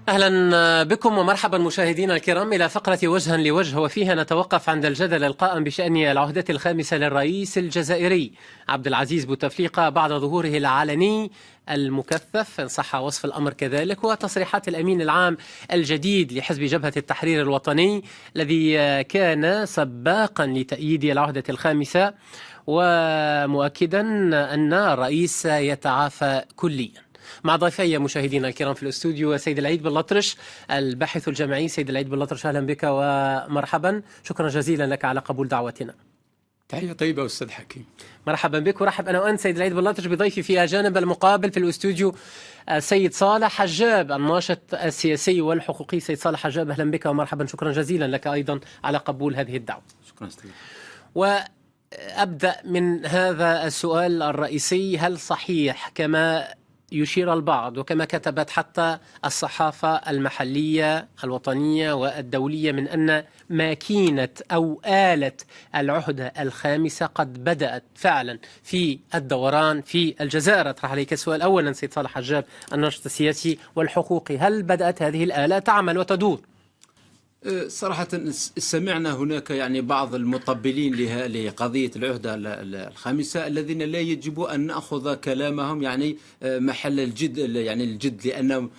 أهلا بكم ومرحبا مشاهدينا الكرام إلى فقرة وجها لوجه، وفيها نتوقف عند الجدل القائم بشأن العهدة الخامسة للرئيس الجزائري عبد العزيز بوتفليقة بعد ظهوره العلني المكثف إن صح وصف الأمر كذلك، وتصريحات الأمين العام الجديد لحزب جبهة التحرير الوطني الذي كان سباقا لتأييد العهدة الخامسة ومؤكدا أن الرئيس يتعافى كليا. مع ضيفي مشاهدينا الكرام في الاستوديو سيد العيد بن لطرش الباحث الجامعي. سيد العيد بن لطرش أهلا بك ومرحبا، شكرا جزيلا لك على قبول دعوتنا. تحية طيبة أستاذ حكيم. مرحبا بك، ورحب أنا وأنت سيد العيد بن لطرش بضيفي في جانب المقابل في الاستوديو السيد صالح حجاب الناشط السياسي والحقوقي. سيد صالح حجاب أهلا بك ومرحبا، شكرا جزيلا لك أيضا على قبول هذه الدعوة. شكرا أستاذ. وأبدأ من هذا السؤال الرئيسي: هل صحيح كما يشير البعض وكما كتبت حتى الصحافة المحلية الوطنية والدولية من أن ماكينة أو آلة العهدة الخامسة قد بدأت فعلا في الدوران في الجزائر؟ أطرح عليك السؤال أولا سيد صالح حجاب الناشط السياسي والحقوقي، هل بدأت هذه الآلة تعمل وتدور؟ صراحة سمعنا هناك يعني بعض المطبلين لقضية العهدة الخامسة الذين لا يجب أن نأخذ كلامهم يعني محل الجد، يعني الجد، لأن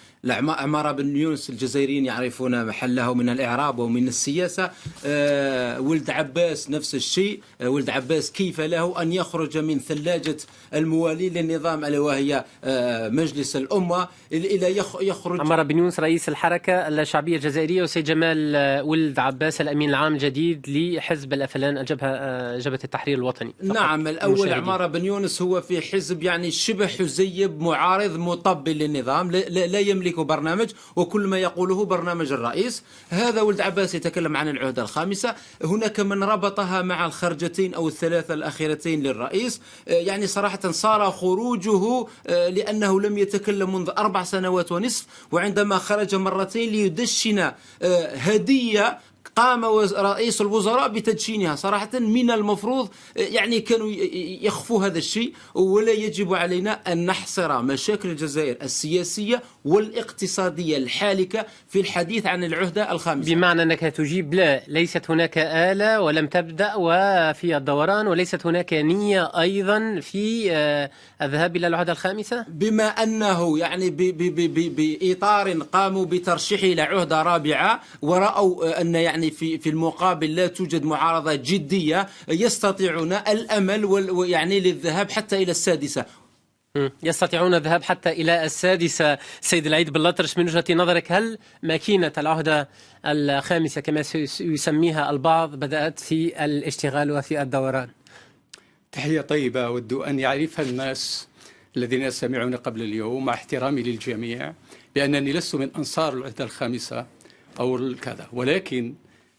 عمار بن يونس الجزائريين يعرفون محله من الإعراب ومن السياسة. ولد عباس نفس الشيء. ولد عباس كيف له أن يخرج من ثلاجة الموالي للنظام ألا وهي مجلس الأمة إلى يخرج عمار بن يونس رئيس الحركة الشعبية الجزائرية، وسيد جمال ولد عباس الأمين العام الجديد لحزب الأفلان جبهة التحرير الوطني. نعم، الأول عمار بن يونس هو في حزب يعني شبه حزيب معارض مطبل للنظام، لا يملك برنامج، وكل ما يقوله برنامج الرئيس. هذا ولد عباس يتكلم عن العهدة الخامسة. هناك من ربطها مع الخرجتين أو الثلاثة الأخيرتين للرئيس. يعني صراحة صار خروجه لأنه لم يتكلم منذ 4 سنوات ونصف، وعندما خرج مرتين ليدشن هدية قام رئيس الوزراء بتدشينها. صراحة من المفروض يعني كانوا يخفوا هذا الشيء، ولا يجب علينا أن نحصر مشاكل الجزائر السياسية والاقتصادية الحالكة في الحديث عن العهدة الخامسة. بمعنى أنك تجيب لا، ليست هناك آلة ولم تبدأ وفي الدوران، وليست هناك نية أيضا في الذهاب إلى العهدة الخامسة، بما أنه يعني بإطار قاموا بترشيحه إلى عهدة رابعة، ورأوا أن يعني في المقابل لا توجد معارضة جدية، يستطيعون الأمل يعني للذهاب حتى إلى السادسة. يستطيعون الذهاب حتى إلى السادسة. سيد العيد بن لطرش، من وجهة نظرك هل ماكينة العهدة الخامسة كما يسميها البعض بدأت في الاشتغال وفي الدوران؟ تحية طيبة أود أن يعرفها الناس الذين يستمعون قبل اليوم، مع احترامي للجميع، بأنني لست من أنصار العهدة الخامسة أو كذا، ولكن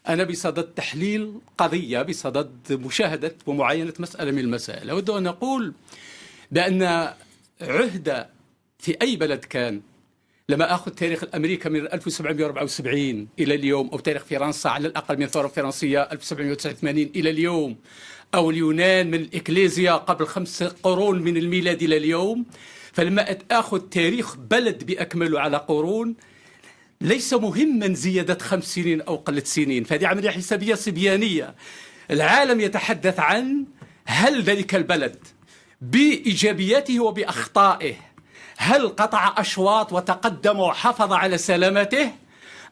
أنا بصدد تحليل قضية، بصدد مشاهدة ومعاينة مسألة من المسائل. أود أن أقول بأن عهدة في أي بلد كان، لما أخذ تاريخ أمريكا من 1774 إلى اليوم، أو تاريخ فرنسا على الأقل من الثورة الفرنسية 1789 إلى اليوم، أو اليونان من الإكليزيا قبل 5 قرون من الميلاد إلى اليوم، فلما أخذ تاريخ بلد بأكمله على قرون، ليس مهما زيادة 5 سنين أو قلة سنين، فهذه عملية حسابية صبيانية. العالم يتحدث عن هل ذلك البلد بإيجابياته وبأخطائه هل قطع أشواط وتقدم وحافظ على سلامته،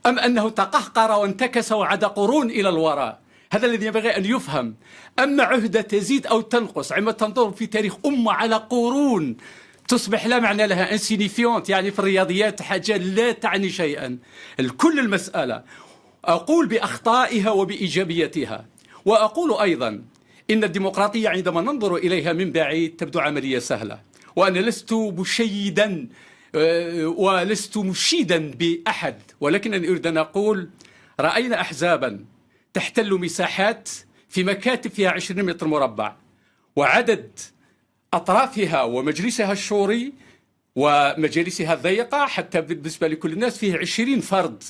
أم أنه تقهقر وانتكس وعاد قرون إلى الوراء؟ هذا الذي ينبغي أن يفهم. أما عهدة تزيد أو تنقص عندما تنظر في تاريخ أمة على قرون تصبح لا معنى لها، انسينيفيونت، يعني في الرياضيات حاجة لا تعني شيئا. كل المسألة أقول بأخطائها وبإيجابيتها. وأقول أيضا إن الديمقراطية عندما ننظر إليها من بعيد تبدو عملية سهلة، وأنا لست مشيدا ولست مشيدا بأحد، ولكن أنا أريد أن أقول رأينا أحزابا تحتل مساحات في مكاتب فيها 20 متر مربع، وعدد أطرافها ومجلسها الشوري ومجالسها الضيقة حتى بالنسبة لكل الناس فيه 20 فرد.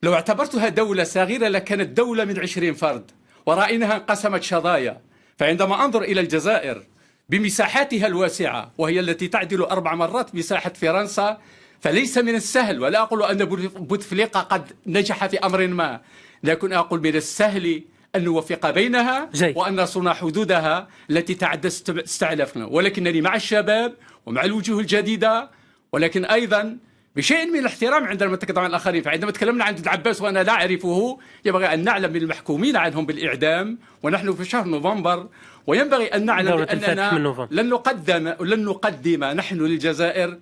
لو اعتبرتها دولة صغيرة لكانت دولة من 20 فرد، ورأيناها انقسمت شظايا. فعندما أنظر إلى الجزائر بمساحاتها الواسعة، وهي التي تعدل 4 مرات مساحة فرنسا، فليس من السهل، ولا أقول أن بوتفليقة قد نجح في أمر ما، لكن أقول من السهل أن نوفق بينها وأن نصون حدودها التي تعد استعلافنا، ولكنني مع الشباب ومع الوجوه الجديدة، ولكن أيضا بشيء من الاحترام عندما نتكلم عن الآخرين. فعندما تكلمنا عن العباس وأنا لا أعرفه، ينبغي أن نعلم من المحكومين عنهم بالإعدام ونحن في شهر نوفمبر، وينبغي أن نعلم أننا لن نقدم نحن للجزائر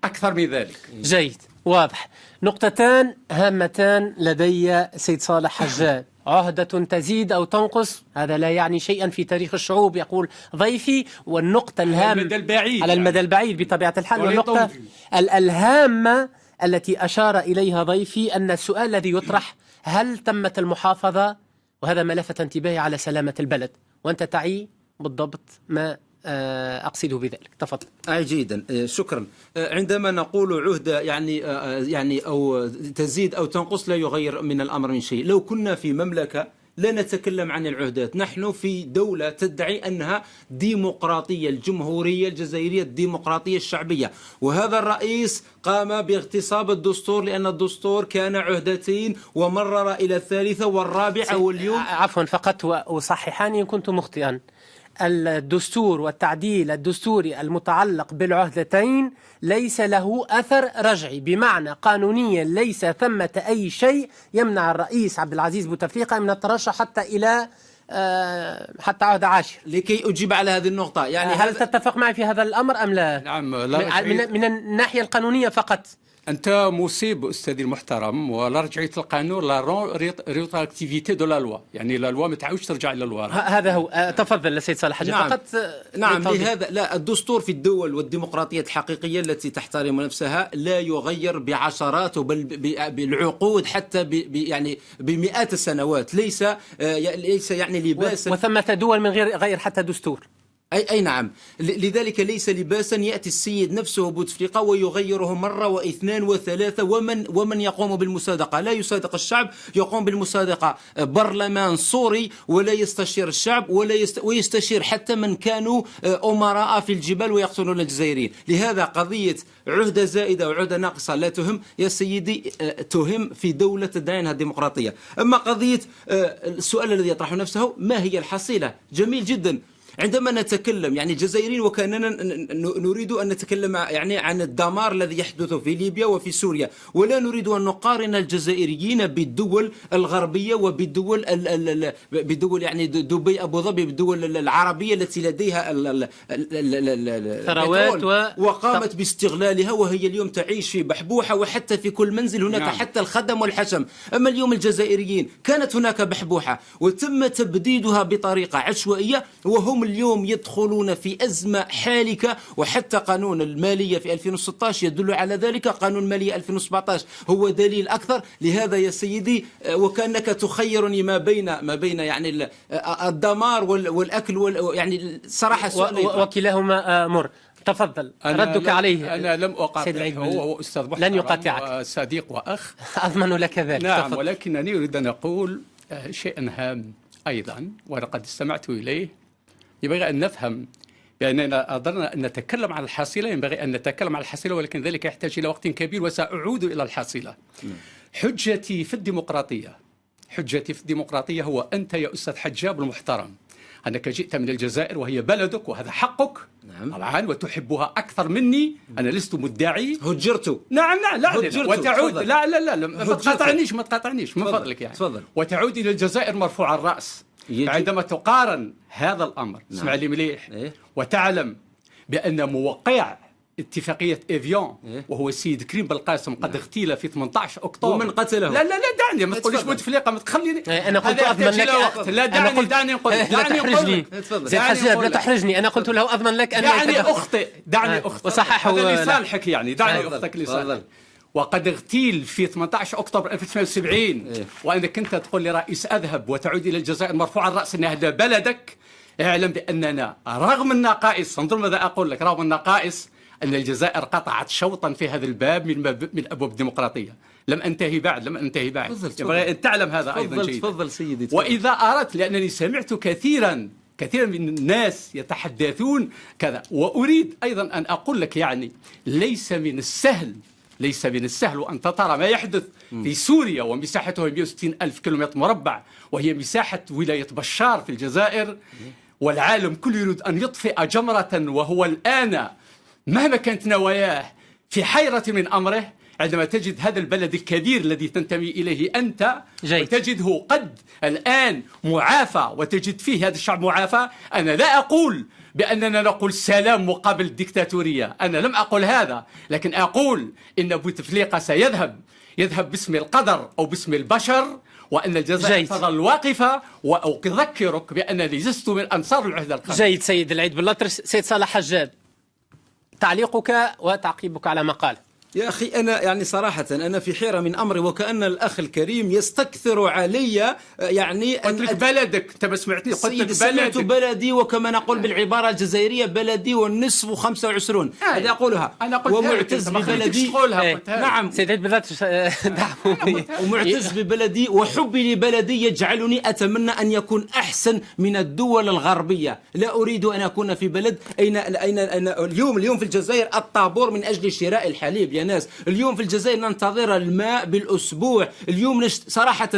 أكثر من ذلك. جيد، واضح. نقطتان هامتان لدي سيد صالح حجاج: عهدة تزيد أو تنقص، هذا لا يعني شيئا في تاريخ الشعوب يقول ضيفي. والنقطة الهامة على المدى البعيد بطبيعة الحال، والنقطة الهامة التي أشار إليها ضيفي أن السؤال الذي يطرح: هل تمت المحافظة؟ وهذا ما لفت انتباهي على سلامة البلد، وأنت تعي بالضبط ما أقصده بذلك. تفضل. جيدا، شكرا. عندما نقول عهدة يعني أو تزيد أو تنقص لا يغير من الأمر من شيء. لو كنا في مملكة لا نتكلم عن العهدات، نحن في دولة تدعي أنها ديمقراطية، الجمهورية الجزائرية الديمقراطية الشعبية، وهذا الرئيس قام باغتصاب الدستور لأن الدستور كان عهدتين ومرر إلى الثالثة والرابعة واليوم. عفوا فقط وصححاني إن كنت مخطئا. الدستور والتعديل الدستوري المتعلق بالعهدتين ليس له أثر رجعي، بمعنى قانونيا ليس ثمة أي شيء يمنع الرئيس عبد العزيز بوتفليقة من الترشح حتى إلى حتى عهد عاشر. لكي أجيب على هذه النقطة، يعني هل تتفق معي في هذا الأمر أم لا؟ نعم، من الناحية القانونية فقط. أنت مصيب أستاذي المحترم، ولا رجعية القانون لا ريتراكتيفيتي دو لا لوا، يعني لا لوا ما تعاودش ترجع للوراء. هذا هو. تفضل السيد صالح حجاج. نعم. فقط نعم، لهذا لا، الدستور في الدول والديمقراطية الحقيقية التي تحترم نفسها لا يغير بعشرات بل بالعقود، حتى يعني بمئات السنوات، ليس يعني لباسا. وثمة دول من غير حتى دستور. أي نعم، لذلك ليس لباسا يأتي السيد نفسه بوتفليقة ويغيره مرة واثنان وثلاثة. ومن يقوم بالمصادقة لا يصادق الشعب، يقوم بالمصادقة برلمان سوري ولا يستشير الشعب ويستشير حتى من كانوا أمراء في الجبال ويقتلون الجزائريين. لهذا قضية عهدة زائدة وعهدة ناقصة لا تهم يا سيدي، تهم في دولة تدعي أنها ديمقراطية. أما قضية السؤال الذي يطرح نفسه: ما هي الحصيلة؟ جميل جدا. عندما نتكلم يعني الجزائريين وكأننا نريد أن نتكلم يعني عن الدمار الذي يحدث في ليبيا وفي سوريا، ولا نريد أن نقارن الجزائريين بالدول الغربية وبالدول بدول يعني دبي أبو ظبي، بالدول العربية التي لديها ثروات وقامت باستغلالها، وهي اليوم تعيش في بحبوحة، وحتى في كل منزل هناك حتى الخدم والحشم. أما اليوم الجزائريين كانت هناك بحبوحة وتم تبديدها بطريقة عشوائية، وهم اليوم يدخلون في أزمة حالكة. وحتى قانون المالية في 2016 يدل على ذلك، قانون المالية 2017 هو دليل أكثر. لهذا يا سيدي، وكأنك تخيرني ما بين يعني الدمار والأكل يعني صراحة وكلاهما مر. تفضل، ردك عليه. أنا لم أقاطعه، هو أستاذ محترم لن يقاطعك، صديق وأخ. أضمن لك ذلك. نعم، تفضل. ولكنني أريد أن أقول شيئا هام أيضا ولقد استمعت إليه. ينبغي أن نفهم بأننا أردنا أن نتكلم عن الحصيلة، ينبغي أن نتكلم عن الحصيلة، ولكن ذلك يحتاج إلى وقت كبير وسأعود إلى الحصيلة. حجتي في الديمقراطية هو أنت يا أستاذ حجاب المحترم، أنك جئت من الجزائر وهي بلدك وهذا حقك. نعم. طبعا، وتحبها أكثر مني. أنا لست مدعي. هجرت. نعم لا وتعود. لا ما تقاطعنيش من فضلك يعني. تفضل. وتعود إلى الجزائر مرفوع الرأس. عندما تقارن هذا الأمر، اسمع لي مليح، وتعلم بأن موقع اتفاقية إيفيون وهو السيد كريم بالقاسم قد اغتيل في 18 أكتوبر. ومن قتله؟ لا دعني، ما تقوليش بوتفليقة، ما تخليني. أنا قلت أضمن لك. لا دعني نقول. زيد حجاج لا تحرجني. أنا قلت له أضمن لك أن دعني أخطئ وصححه. هذا لصالحك يعني. دعني أخطئك لصالحك. وقد اغتيل في 18 أكتوبر 1970 وأنك كنت تقول لرئيس أذهب وتعود إلى الجزائر مرفوع الرأس أن هذا بلدك. اعلم بأننا رغم النقائص، انظر ماذا أقول لك، رغم النقائص أن الجزائر قطعت شوطا في هذا الباب من أبواب الديمقراطية. لم أنتهي بعد. ينبغي أن تعلم هذا أيضا جيدا. تفضل سيدي. وإذا أردت، لأنني سمعت كثيرا من الناس يتحدثون كذا، وأريد أيضا أن أقول لك يعني ليس من السهل ليس من السهل أن ترى ما يحدث في سوريا ومساحتها 160 ألف كيلومتر مربع، وهي مساحة ولاية بشار في الجزائر، والعالم كله يريد أن يطفئ جمرة، وهو الآن مهما كانت نواياه في حيرة من أمره. عندما تجد هذا البلد الكبير الذي تنتمي إليه أنت وتجده قد الآن معافى، وتجد فيه هذا الشعب معافى، أنا لا أقول بأننا نقول سلام مقابل الدكتاتورية، أنا لم أقل هذا، لكن أقول إن بوتفليقة يذهب باسم القدر أو باسم البشر، وأن الجزائر تظل واقفة. وأذكرك بأنني لست من أنصار العهد الخامس. جيد سيد العيد بالأطرش. سيد صالح حجاد، تعليقك وتعقيبك على ما قال. يا أخي أنا يعني صراحة أنا في حيرة من أمري، وكأن الأخ الكريم يستكثر علي يعني قلت لك بلدك، أنت ما سمعتني، قلت لك سمعت بلدي، وكما نقول بالعبارة الجزائرية بلدي والنصف 25. هذا أقولها أنا قلت ومعتز ببلدي. نعم سيد العيد بالذات ومعتز ببلدي، وحبي لبلدي يجعلني أتمنى أن يكون أحسن من الدول الغربية. لا أريد أن أكون في بلد أين اليوم في الجزائر الطابور من أجل شراء الحليب يا ناس. اليوم في الجزائر ننتظر الماء بالأسبوع. اليوم صراحة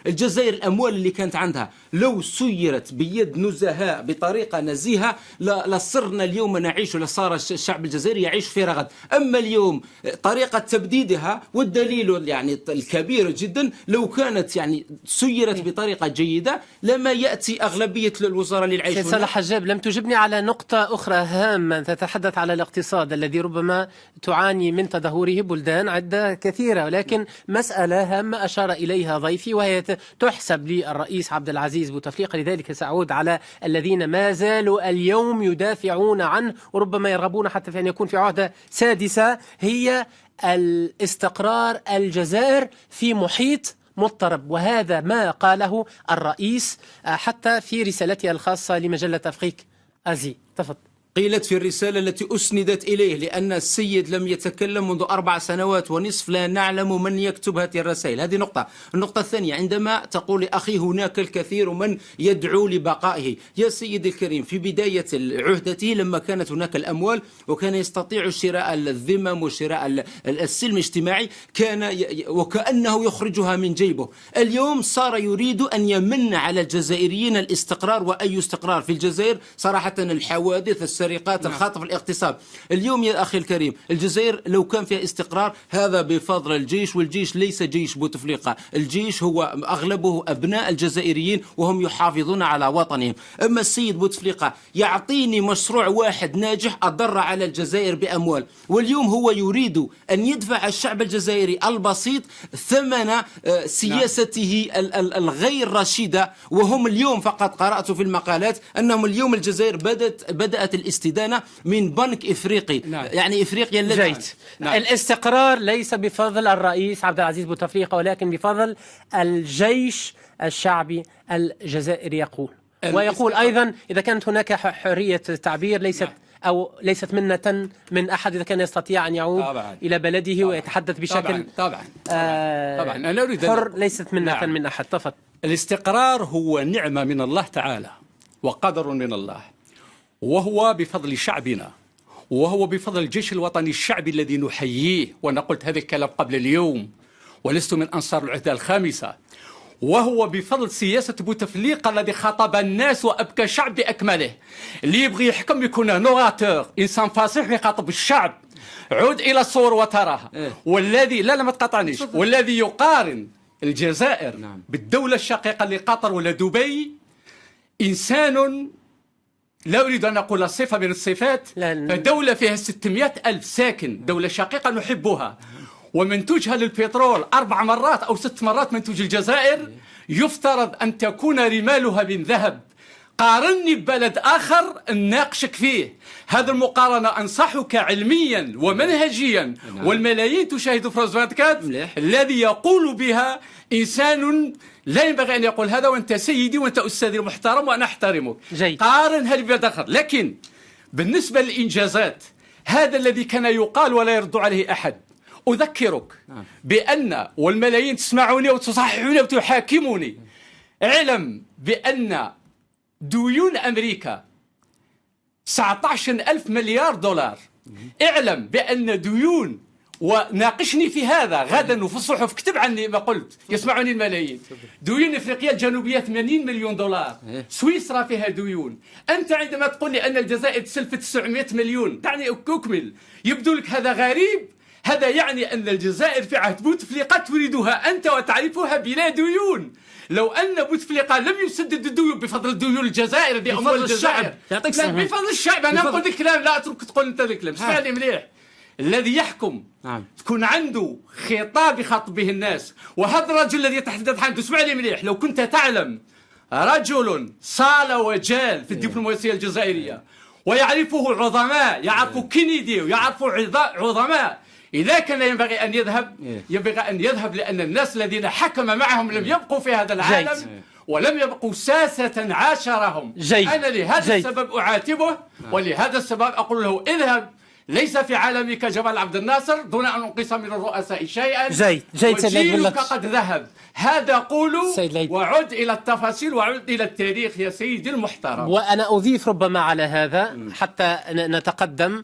الجزائر الأموال اللي كانت عندها لو سيرت بيد نزهاء بطريقة نزيهة لصرنا اليوم نعيش، لصار الشعب الجزائري يعيش في رغد. أما اليوم طريقة تبديدها، والدليل يعني الكبير جدا، لو كانت يعني سيرت بطريقة جيدة لما يأتي أغلبية الوزراء اللي يعيشون. صالح حجاب، لم تجبني على نقطة أخرى هامة، تتحدث على الاقتصاد الذي ربما تعاني من تدهوره بلدان عدة كثيرة، ولكن مسألة هامة أشار إليها ضيفي، وهي تحسب للرئيس عبد العزيز بوتفليقة، لذلك سأعود على الذين ما زالوا اليوم يدافعون عنه وربما يرغبون حتى في أن يكون في عهدة سادسة، هي الاستقرار الجزائر في محيط مضطرب. وهذا ما قاله الرئيس حتى في رسالته الخاصة لمجلة أفريق آزي. تفضل. قيلت في الرسالة التي أسندت إليه، لأن السيد لم يتكلم منذ 4 سنوات ونصف، لا نعلم من يكتب هذه الرسائل. هذه نقطة. النقطة الثانية، عندما تقول أخي هناك الكثير من يدعو لبقائه، يا سيدي الكريم، في بداية عهدته لما كانت هناك الأموال وكان يستطيع شراء الذمم وشراء السلم الاجتماعي، كان وكأنه يخرجها من جيبه. اليوم صار يريد أن يمن على الجزائريين الاستقرار، وأي استقرار في الجزائر صراحة. الحوادث، السرقات، الخطف، الاغتصاب. اليوم يا أخي الكريم الجزائر لو كان فيها استقرار هذا بفضل الجيش، والجيش ليس جيش بوتفليقة، الجيش هو أغلبه أبناء الجزائريين وهم يحافظون على وطنهم. أما السيد بوتفليقة يعطيني مشروع واحد ناجح أضر على الجزائر بأموال، واليوم هو يريد أن يدفع الشعب الجزائري البسيط ثمن سياسته الغير رشيدة. وهم اليوم فقط قرأت في المقالات أنهم اليوم الجزائر بدأت الاستدانة من بنك إفريقي. يعني إفريقيا التي الاستقرار ليس بفضل الرئيس عبد العزيز بوتفليقة، ولكن بفضل الجيش الشعبي الجزائري يقول. ويقول أيضا إذا كانت هناك حرية تعبير ليست منة من أحد، إذا كان يستطيع أن يعود إلى بلده ويتحدث بشكل طبعا أنا أريد حر، ليست منة من أحد. تفضل. الاستقرار هو نعمة من الله تعالى وقدر من الله، وهو بفضل شعبنا، وهو بفضل الجيش الوطني الشعبي الذي نحييه. وأنا قلت هذا الكلام قبل اليوم ولست من أنصار العهدة الخامسة. وهو بفضل سياسة بوتفليقة الذي خاطب الناس وأبكى الشعب بأكمله. اللي يبغي يحكم يكون نوغاتور، إنسان فصيح يخاطب الشعب. عود إلى الصور وتراها. والذي لا ما تقاطعنيش، والذي يقارن الجزائر بالدولة الشقيقة لقطر ولا دبي إنسان لا أريد أن أقول صفة من الصفات، فدولة فيها 600 ألف ساكن، دولة شقيقة نحبها، ومنتوجها للبترول 4 مرات أو 6 مرات منتوج الجزائر، يفترض أن تكون رمالها من ذهب. قارني ببلد آخر نناقشك فيه. هذه المقارنة أنصحك علميا ومنهجيا، والملايين تشاهد فرانس 24 الذي يقول بها إنسان لا ينبغي أن يقول هذا، وأنت سيدي وأنت أستاذي المحترم وأنا أحترمك. قارنها ببلد آخر. لكن بالنسبة للإنجازات، هذا الذي كان يقال ولا يرد عليه أحد. أذكرك بأن، والملايين تسمعوني وتصححوني وتحاكموني، اعلم بأن ديون أمريكا 19 ألف مليار دولار. اعلم بأن ديون وناقشني في هذا غدا وفي الصحف، كتب عني ما قلت، يسمعني الملايين. ديون افريقيا الجنوبيه 80 مليون دولار، سويسرا فيها ديون. انت عندما تقول لي ان الجزائر تسلفت 900 مليون، دعني اكمل. يبدو لك هذا غريب؟ هذا يعني ان الجزائر في عهد بوتفليقه تريدها انت وتعرفها بلا ديون. لو ان بوتفليقه لم يسدد الديون بفضل ديون الجزائر باموال الجزائر، يعطيك لا بفضل الشعب. انا نقول الكلام، لا اترك تقول انت الكلام. اسمع لي مليح. الذي يحكم تكون عنده خطاب يخاطب به الناس، وهذا الرجل الذي يتحدث عنه، اسمع لي مليح، لو كنت تعلم رجل صال وجال في الدبلوماسيه الجزائريه ويعرفه العظماء، يعرف كينيدي ويعرف عظماء، إذا كان ينبغي أن يذهب ينبغي أن يذهب، لأن الناس الذين حكم معهم لم يبقوا في هذا العالم ولم يبقوا ساسة عاشرهم. أنا لهذا السبب أعاتبه، ولهذا السبب أقول له اذهب، ليس في عالمك جمال عبد الناصر دون أن أنقص من الرؤساء شيئا. وجيلك قد ذهب. هذا قولوا، وعد إلى التفاصيل وعد إلى التاريخ يا سيدي المحترم. وأنا أضيف ربما على هذا حتى نتقدم.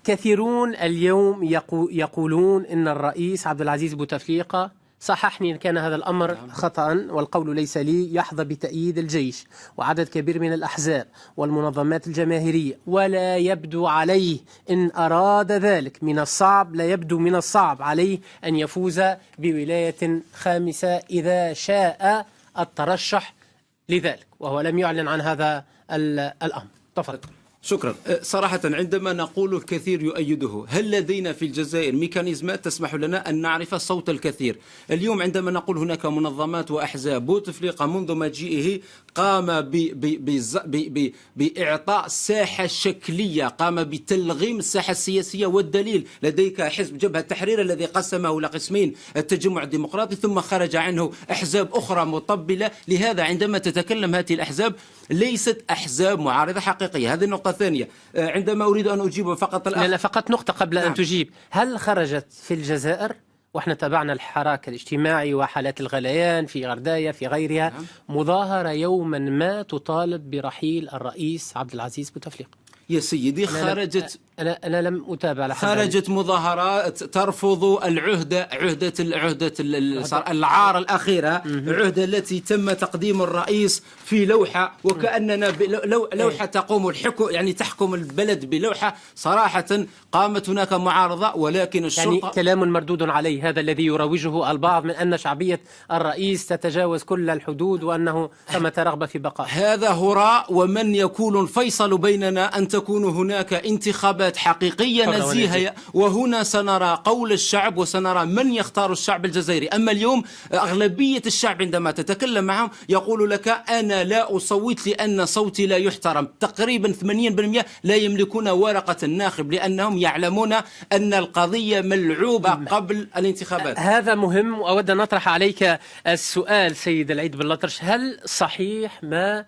كثيرون اليوم يقولون إن الرئيس عبد العزيز بوتفليقة، صححني إن كان هذا الأمر خطأ والقول ليس لي، يحظى بتأييد الجيش وعدد كبير من الأحزاب والمنظمات الجماهيرية، ولا يبدو عليه إن أراد ذلك من الصعب، لا يبدو من الصعب عليه أن يفوز بولاية خامسة إذا شاء الترشح لذلك، وهو لم يعلن عن هذا الأمر. تفضل. شكرا. صراحة عندما نقول الكثير يؤيده، هل لدينا في الجزائر ميكانيزمات تسمح لنا أن نعرف صوت الكثير؟ اليوم عندما نقول هناك منظمات وأحزاب، بوتفليقة منذ مجيئه قام بإعطاء ساحة شكلية، قام بتلغيم الساحة السياسية، والدليل لديك حزب جبهة التحرير الذي قسمه إلى قسمين، التجمع الديمقراطي، ثم خرج عنه أحزاب أخرى مطبلة. لهذا عندما تتكلم هذه الأحزاب ليست أحزاب معارضة حقيقية. هذه النقطة الثانية. عندما أريد أن أجيب فقط لا فقط نقطة قبل أن تجيب، هل خرجت في الجزائر، وإحنا تابعنا الحراك الاجتماعي وحالات الغليان في غرداية في غيرها، مظاهرة يوما ما تطالب برحيل الرئيس عبد العزيز بوتفليقة؟ يا سيدي خرجت، أنا لم أتابع. خرجت مظاهرات ترفض عهدة العار الأخيرة، عهدة التي تم تقديم الرئيس في لوحة، وكأننا لوحة تقوم يعني تحكم البلد بلوحة. صراحة قامت هناك معارضة، ولكن الشرطة يعني كلام مردود عليه، هذا الذي يروجه البعض من أن شعبية الرئيس تتجاوز كل الحدود وأنه ثمة رغبة في بقاء. هذا هراء، ومن يكون الفيصل بيننا أن تكون هناك انتخابات حقيقية نزيهة، وهنا سنرى قول الشعب وسنرى من يختار الشعب الجزائري. أما اليوم أغلبية الشعب عندما تتكلم معهم يقول لك أنا لا أصوت لأن صوتي لا يحترم. تقريبا 80% لا يملكون ورقة الناخب، لأنهم يعلمون أن القضية ملعوبة قبل الانتخابات. هذا مهم، وأود أن أطرح عليك السؤال سيد العيد بالأطرش. هل صحيح ما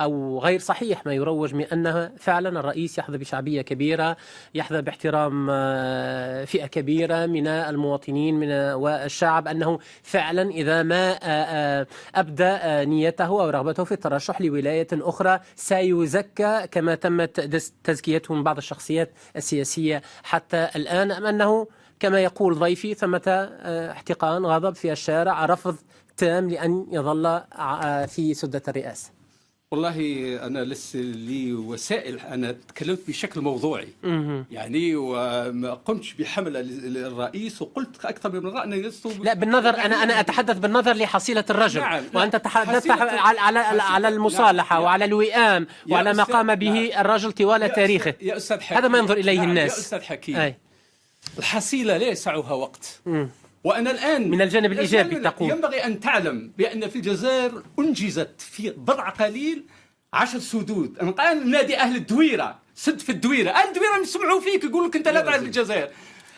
أو غير صحيح ما يروج من أنها فعلا الرئيس يحظى بشعبية كبيرة، يحظى باحترام فئة كبيرة من المواطنين والشعب، أنه فعلا إذا ما أبدى نيته أو رغبته في الترشح لولاية أخرى سيزكى كما تمت تزكيته من بعض الشخصيات السياسية حتى الآن، أم أنه كما يقول ضيفي ثمة احتقان غضب في الشارع، رفض تام لأن يظل في سدة الرئاسة؟ والله أنا لسه لي وسائل، أنا تكلمت بشكل موضوعي يعني، وما قمتش بحمل الرئيس، وقلت أكثر من مرة أن لا بالنظر، أنا أتحدث بالنظر لحصيلة الرجل. نعم. وأنت تحدثت على المصالحة وعلى الوئام وعلى ما قام به الرجل طوال تاريخه. يا أستاذ حكيم، هذا ما ينظر إليه الناس. يا أستاذ حكيم، الحصيلة لا يسعها وقت. وأنا الآن من الجانب الإيجابي تقول ينبغي أن تعلم بأن في الجزائر أنجزت في بضع قليل 10 سدود. الآن نادي أهل الدويرة، سد في الدويرة، أهل الدويرة يسمعوا فيك يقول لك أنت لا تعرف الجزائر.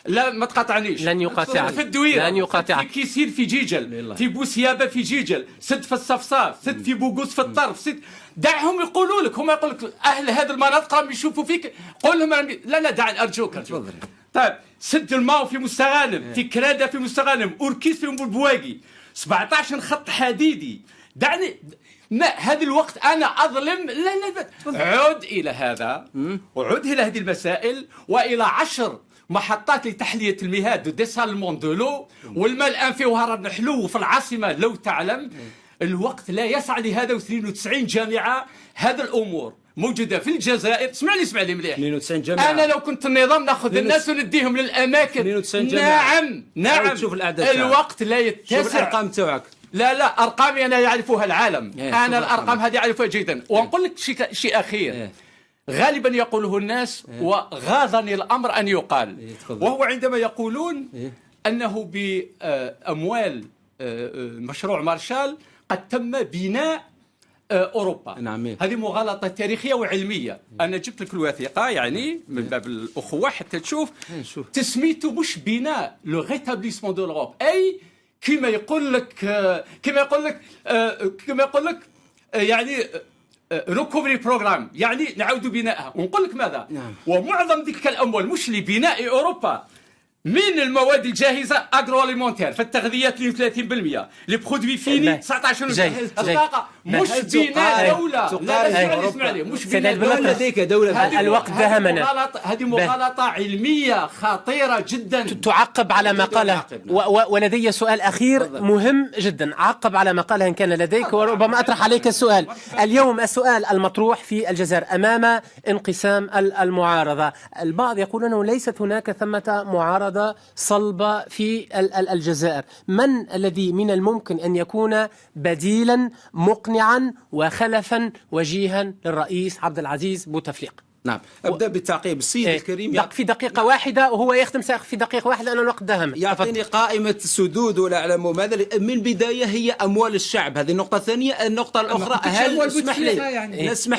لا ما تقاطعنيش، لن يقاطعك في الدويرة، لن يقاطعك. في كيسير في جيجل، في بوسيابة في جيجل، سد في الصفصاف، سد في بوغوس في الطرف، سد. دعهم يقولوا لك، هم يقول لك أهل هذه المناطق راهم يشوفوا فيك، قول لهم لا دعني أرجوك. طيب سد الماء في مستغانم، في كرادة في مستغانم، أوركيس في بواقي، 17 خط حديدي. دعني ما هذا الوقت أنا أظلم؟ لا عد إلى هذا، وعد إلى هذه المسائل، وإلى 10 محطات لتحلية المياه دو ديسالمون دو لو، والماء الآن فيه هرب حلو في العاصمة لو تعلم. الوقت لا يسعى لهذا، و92 جامعة. هذا الأمور موجودة في الجزائر. اسمعني مليح. 92 جامعة. أنا لو كنت النظام ناخذ الناس ونديهم للأماكن. 92 جامعة. نعم. شوف الأعداد. الوقت لا يتسع. شوف الأرقام تاعك. لا أرقامي أنا يعرفها العالم. أنا الأرقام هذه أعرفها جيدا. ونقول لك شيء أخير. غالبا يقوله الناس وغاضني الأمر أن يقال، وهو عندما يقولون أنه بأموال مشروع مارشال قد تم بناء أوروبا. نعم. هذه مغالطة تاريخية وعلمية. أنا جبت لك الوثيقة يعني من باب الأخوة حتى تشوف. تسميته مش بناء لو ريتابليسمون دو لوروب، أي كما يقول لك يعني ريكوفري بروجرام، يعني نعود بنائها. ونقول لك ماذا؟ نعم. ومعظم تلك الأموال مش لبناء أوروبا، من المواد الجاهزه اغرو اليمونتير في التغذيه 32%، لي برودوي فيني 19%. الطاقه مش بناء دوله. لا اسمعني مش بناء دوله. لديك دوله. الوقت دهمنا. هذه مغالطه علميه خطيره جدا. تعقب على ما قاله. ولدي سؤال اخير مهم جدا، عقب على ما قاله ان كان لديك، وربما اطرح عليك السؤال. اليوم السؤال المطروح في الجزائر امام انقسام المعارضه، البعض يقول انه ليست هناك ثمه معارضة صلبة في الجزائر. من الذي من الممكن أن يكون بديلا مقنعا وخلفا وجيها للرئيس عبد العزيز بوتفليقة؟ نعم. أبدأ بالتعقيب. السيد الكريم في دقيقة واحدة وهو يختم في دقيقة واحدة لأن الوقت دهم. يعطيني قائمة سدود ولا أعلم ماذا. من بداية هي أموال الشعب، هذه النقطة الثانية. النقطة الأخرى هل اسمح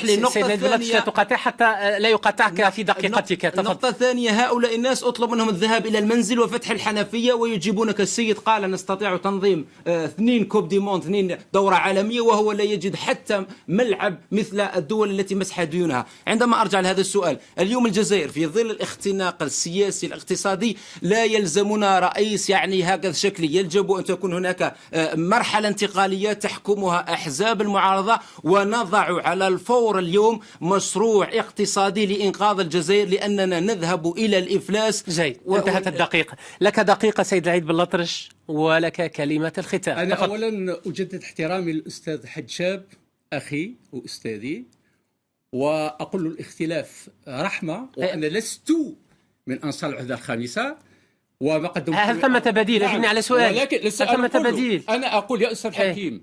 لي النقطة الثانية لا تقاطع حتى لا يقاطعك في دقيقتك. النقطة الثانية، هؤلاء الناس أطلب منهم الذهاب إلى المنزل وفتح الحنفية ويجيبونك السيد قال نستطيع تنظيم 2 كوب دي موند، 2 دورة عالمية، وهو لا يجد حتى ملعب مثل الدول التي مسحت ديونها. عندما أرجع هذا السؤال، اليوم الجزائر في ظل الاختناق السياسي الاقتصادي لا يلزمنا رئيس يعني هكذا شكلي، يجب أن تكون هناك مرحلة انتقالية تحكمها أحزاب المعارضة، ونضع على الفور اليوم مشروع اقتصادي لإنقاذ الجزائر، لأننا نذهب إلى الإفلاس. جيد. انتهت الدقيقة. لك دقيقة سيد العيد بالأطرش ولك كلمة الختام. أنا أولا أجدد احترامي للأستاذ حجاب أخي وأستاذي، وأقول الاختلاف رحمة، وأنا لست من أنصار العهدة الخامسة وما قدمت. هل ثمة بديل؟ أجبني على سؤال. ولكن ثمة بديل. أنا أقول يا أستاذ حكيم،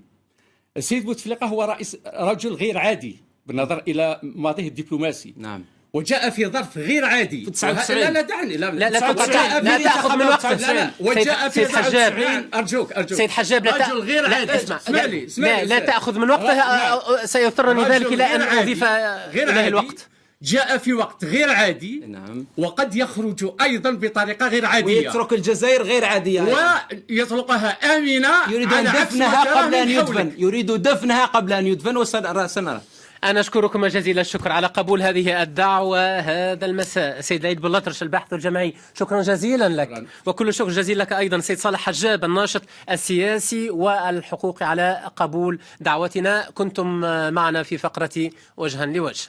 السيد بوتفليقة هو رجل غير عادي بالنظر إلى ماضيه الدبلوماسي. نعم. وجاء في ظرف غير عادي. في 99. لا دعني. لا تأخذ من وقتك. وجاء في سيد حجاب. أرجوك سيد حجاب رجل غير عادي. اسمع لا تأخذ من وقته. سيضطرني ذلك إلى أن أضيف إليه الوقت. جاء في وقت غير عادي. نعم. وقد يخرج أيضا بطريقة غير عادية، ويترك الجزائر غير عادية، ويطلقها آمنة. يريد أن دفنها قبل أن يدفن. يريد دفنها قبل أن يدفن، وسنرى. أنا أشكركم جزيل الشكر على قبول هذه الدعوة هذا المساء. سيد العيد بالأطرش الباحث الجمعي، شكرا جزيلا لك. وكل الشكر جزيل لك أيضا سيد صالح حجاب الناشط السياسي والحقوقي على قبول دعوتنا. كنتم معنا في فقرة وجها لوجه.